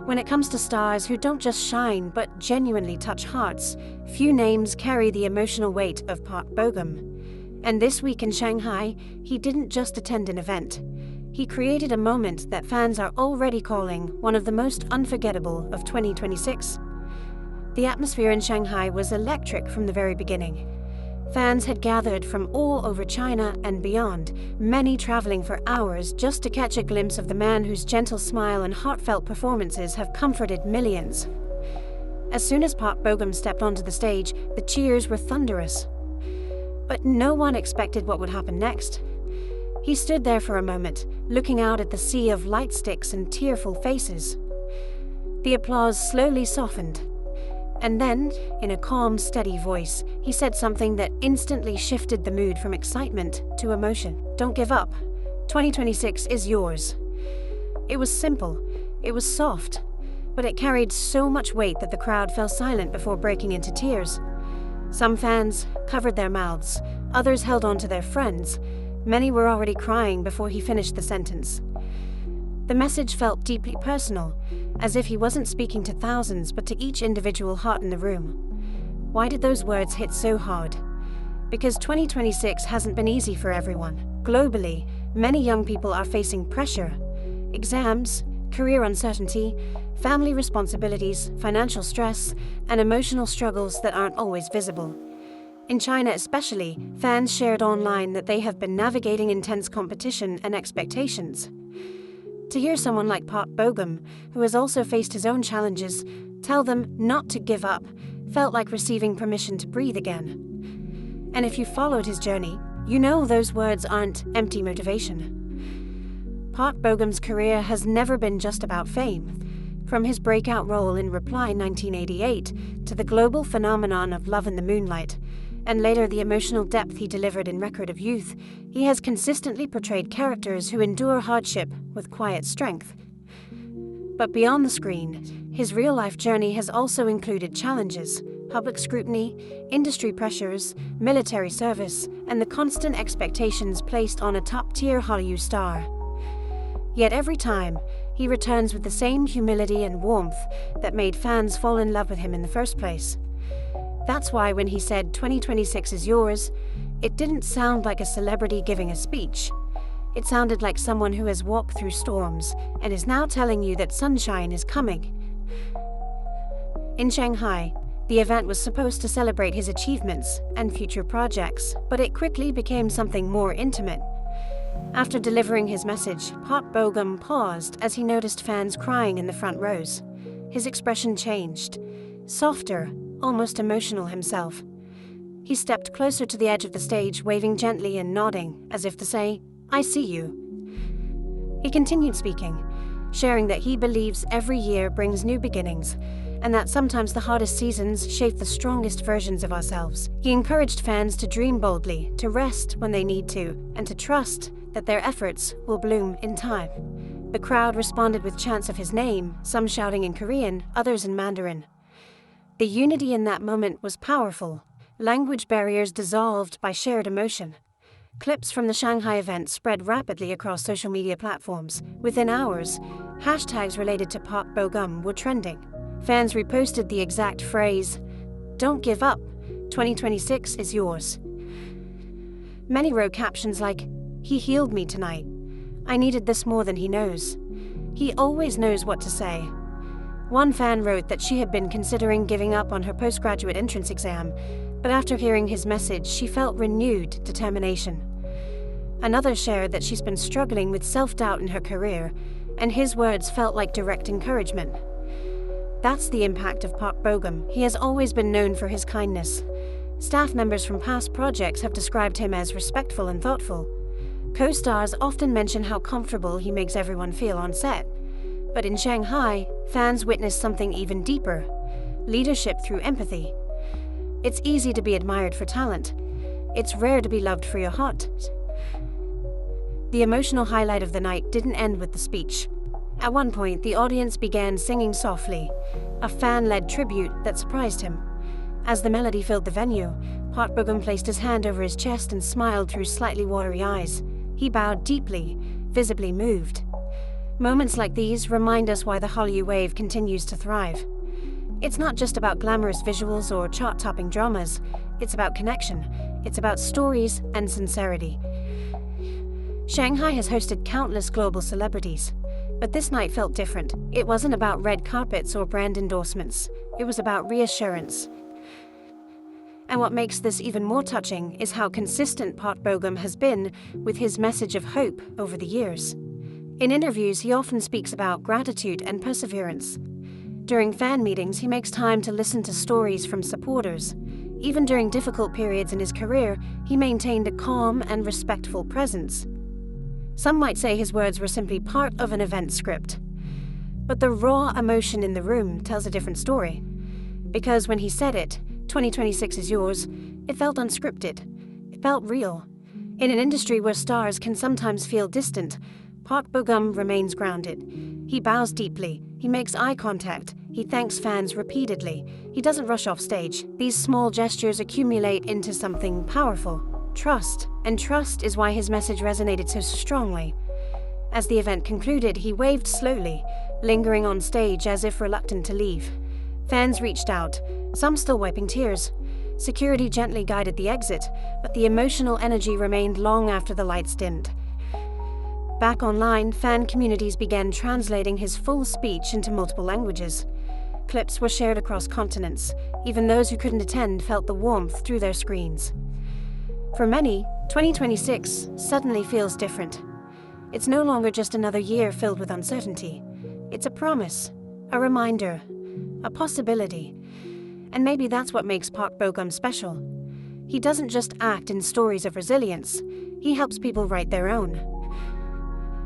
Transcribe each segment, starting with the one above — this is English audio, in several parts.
When it comes to stars who don't just shine but genuinely touch hearts, few names carry the emotional weight of Park Bo-gum. And this week in Shanghai, he didn't just attend an event. He created a moment that fans are already calling one of the most unforgettable of 2026. The atmosphere in Shanghai was electric from the very beginning. Fans had gathered from all over China and beyond, many traveling for hours just to catch a glimpse of the man whose gentle smile and heartfelt performances have comforted millions. As soon as Park Bo-gum stepped onto the stage, the cheers were thunderous. But no one expected what would happen next. He stood there for a moment, looking out at the sea of light sticks and tearful faces. The applause slowly softened. And then, in a calm, steady voice, he said something that instantly shifted the mood from excitement to emotion. Don't give up. 2026 is yours. It was simple. It was soft. But it carried so much weight that the crowd fell silent before breaking into tears. Some fans covered their mouths. Others held on to their friends. Many were already crying before he finished the sentence. The message felt deeply personal, as if he wasn't speaking to thousands but to each individual heart in the room. Why did those words hit so hard? Because 2026 hasn't been easy for everyone. Globally, many young people are facing pressure. Exams, career uncertainty, family responsibilities, financial stress, and emotional struggles that aren't always visible. In China especially, fans shared online that they have been navigating intense competition and expectations. To hear someone like Park Bo-gum, who has also faced his own challenges, tell them not to give up, felt like receiving permission to breathe again. And if you followed his journey, you know those words aren't empty motivation. Park Bo-gum's career has never been just about fame. From his breakout role in Reply 1988 to the global phenomenon of Love in the Moonlight, and later the emotional depth he delivered in Record of Youth, he has consistently portrayed characters who endure hardship with quiet strength. But beyond the screen, his real-life journey has also included challenges, public scrutiny, industry pressures, military service, and the constant expectations placed on a top-tier Hollywood star. Yet every time, he returns with the same humility and warmth that made fans fall in love with him in the first place. That's why when he said 2026 is yours, it didn't sound like a celebrity giving a speech. It sounded like someone who has walked through storms and is now telling you that sunshine is coming. In Shanghai, the event was supposed to celebrate his achievements and future projects, but it quickly became something more intimate. After delivering his message, Park Bo-gum paused as he noticed fans crying in the front rows. His expression changed, softer, almost emotional himself. He stepped closer to the edge of the stage, waving gently and nodding, as if to say, "I see you." He continued speaking, sharing that he believes every year brings new beginnings, and that sometimes the hardest seasons shape the strongest versions of ourselves. He encouraged fans to dream boldly, to rest when they need to, and to trust that their efforts will bloom in time. The crowd responded with chants of his name, some shouting in Korean, others in Mandarin. The unity in that moment was powerful. Language barriers dissolved by shared emotion. Clips from the Shanghai event spread rapidly across social media platforms. Within hours, hashtags related to Park Bo-gum were trending. Fans reposted the exact phrase, "Don't give up, 2026 is yours." Many wrote captions like, "He healed me tonight. I needed this more than he knows. He always knows what to say." One fan wrote that she had been considering giving up on her postgraduate entrance exam, but after hearing his message, she felt renewed determination. Another shared that she's been struggling with self-doubt in her career, and his words felt like direct encouragement. That's the impact of Park Bo-gum. He has always been known for his kindness. Staff members from past projects have described him as respectful and thoughtful. Co-stars often mention how comfortable he makes everyone feel on set. But in Shanghai, fans witnessed something even deeper: leadership through empathy. It's easy to be admired for talent. It's rare to be loved for your heart. The emotional highlight of the night didn't end with the speech. At one point, the audience began singing softly, a fan-led tribute that surprised him. As the melody filled the venue, Park Bo-gum placed his hand over his chest and smiled through slightly watery eyes. He bowed deeply, visibly moved. Moments like these remind us why the Hallyu wave continues to thrive. It's not just about glamorous visuals or chart-topping dramas. It's about connection. It's about stories and sincerity. Shanghai has hosted countless global celebrities, but this night felt different. It wasn't about red carpets or brand endorsements. It was about reassurance. And what makes this even more touching is how consistent Park Bo-gum has been with his message of hope over the years. In interviews, he often speaks about gratitude and perseverance. During fan meetings, he makes time to listen to stories from supporters. Even during difficult periods in his career, he maintained a calm and respectful presence. Some might say his words were simply part of an event script. But the raw emotion in the room tells a different story. Because when he said it, 2026 is yours, it felt unscripted. It felt real. In an industry where stars can sometimes feel distant, Park Bo-gum remains grounded. He bows deeply, he makes eye contact, he thanks fans repeatedly. He doesn't rush off stage. These small gestures accumulate into something powerful. Trust. And trust is why his message resonated so strongly. As the event concluded, he waved slowly, lingering on stage as if reluctant to leave. Fans reached out, some still wiping tears. Security gently guided the exit, but the emotional energy remained long after the lights dimmed. Back online, fan communities began translating his full speech into multiple languages. Clips were shared across continents. Even those who couldn't attend felt the warmth through their screens. For many, 2026 suddenly feels different. It's no longer just another year filled with uncertainty. It's a promise, a reminder, a possibility. And maybe that's what makes Park Bo-gum special. He doesn't just act in stories of resilience, he helps people write their own.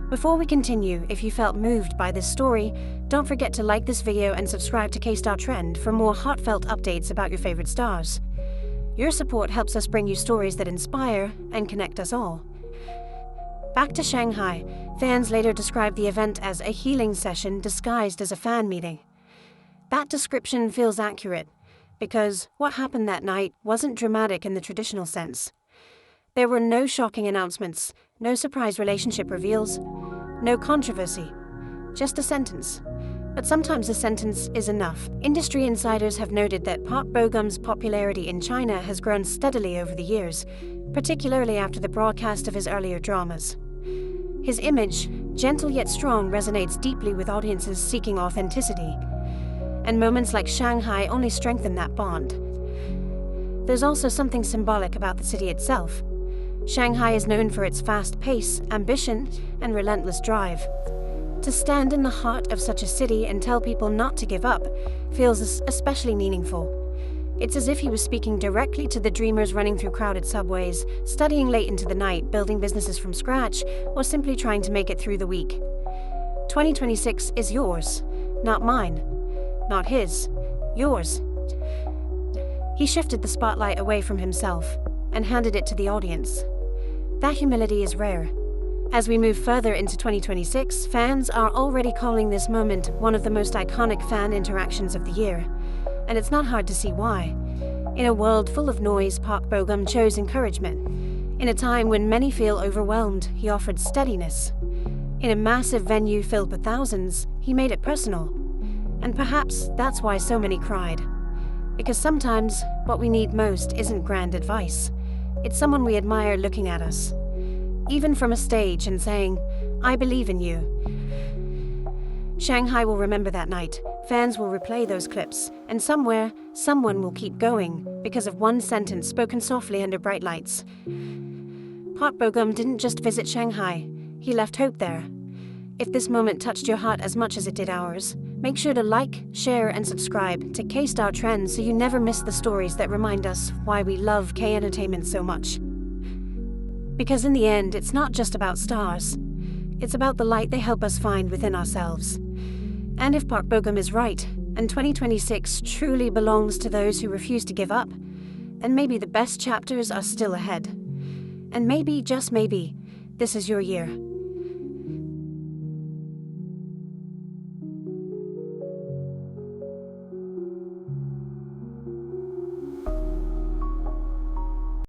Before we continue, if you felt moved by this story, don't forget to like this video and subscribe to K-Star Trend for more heartfelt updates about your favorite stars. Your support helps us bring you stories that inspire and connect us all. Back to Shanghai, fans later described the event as a healing session disguised as a fan meeting. That description feels accurate, because what happened that night wasn't dramatic in the traditional sense. There were no shocking announcements, no surprise relationship reveals, no controversy, just a sentence. But sometimes a sentence is enough. Industry insiders have noted that Park Bo-gum's popularity in China has grown steadily over the years, particularly after the broadcast of his earlier dramas. His image, gentle yet strong, resonates deeply with audiences seeking authenticity. And moments like Shanghai only strengthen that bond. There's also something symbolic about the city itself. Shanghai is known for its fast pace, ambition, and relentless drive. To stand in the heart of such a city and tell people not to give up feels especially meaningful. It's as if he was speaking directly to the dreamers running through crowded subways, studying late into the night, building businesses from scratch, or simply trying to make it through the week. 2026 is yours, not mine. Not his, yours. He shifted the spotlight away from himself and handed it to the audience. That humility is rare. As we move further into 2026, fans are already calling this moment one of the most iconic fan interactions of the year. And it's not hard to see why. In a world full of noise, Park Bo-gum chose encouragement. In a time when many feel overwhelmed, he offered steadiness. In a massive venue filled with thousands, he made it personal. And perhaps that's why so many cried. Because sometimes what we need most isn't grand advice. It's someone we admire looking at us, even from a stage, and saying, "I believe in you." Shanghai will remember that night. Fans will replay those clips, and somewhere, someone will keep going because of one sentence spoken softly under bright lights. Park Bo-gum didn't just visit Shanghai, he left hope there. If this moment touched your heart as much as it did ours, make sure to like, share, and subscribe to K-Star Trend so you never miss the stories that remind us why we love K-entertainment so much. Because in the end, it's not just about stars. It's about the light they help us find within ourselves. And if Park Bo-gum is right, and 2026 truly belongs to those who refuse to give up, then maybe the best chapters are still ahead. And maybe, just maybe, this is your year.